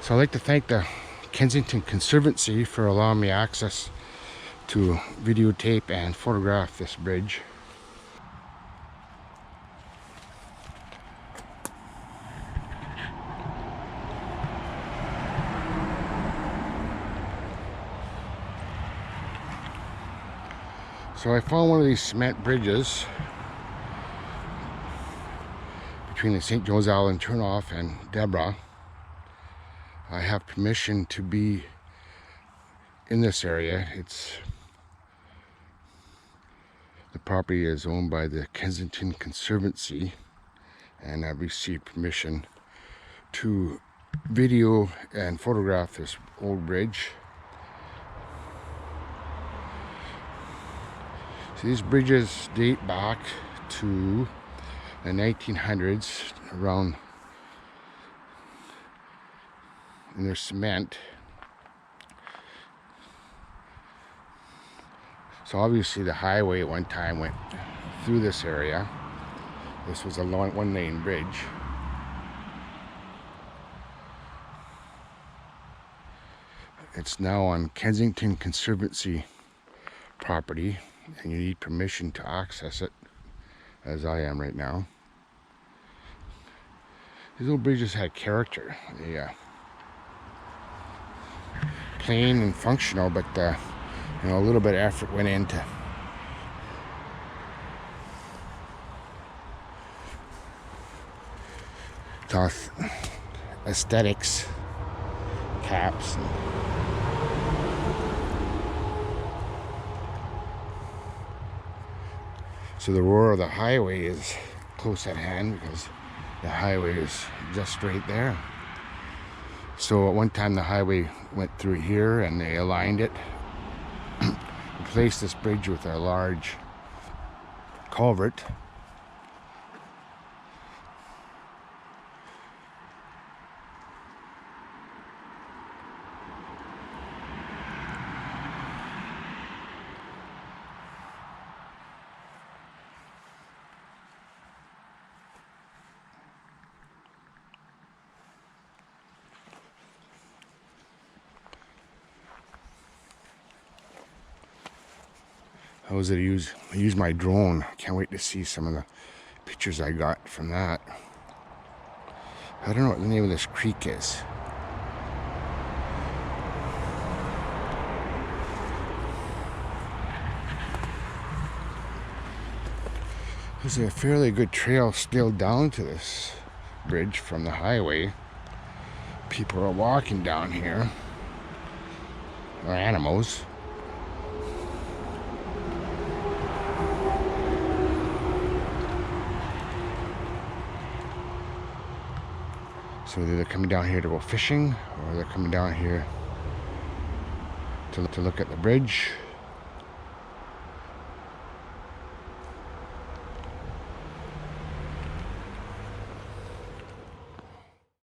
So I'd like to thank the Kensington Conservancy for allowing me access to videotape and photograph this bridge. So I found one of these cement bridges between the St. Joe's Island turnoff and Deborah. I have permission to be in this area. The property is owned by the Kensington Conservancy, and I've received permission to video and photograph this old bridge. So these bridges date back to the 1900s, around, and they're cement. So obviously the highway at one time went through this area. This was a one-lane bridge. It's now on Kensington Conservancy property, and you need permission to access it, as I am right now. These little bridges had character. They plain and functional, but a little bit of effort went into aesthetics, caps. So the roar of the highway is close at hand because the highway is just right there. So at one time the highway went through here and they aligned it, replaced this bridge with a large culvert. I was able to use my drone. Can't wait to see some of the pictures I got from that. I don't know what the name of this creek is. There's a fairly good trail still down to this bridge from the highway. People are walking down here, or animals. So they're coming down here to go fishing, or they're coming down here to look at the bridge.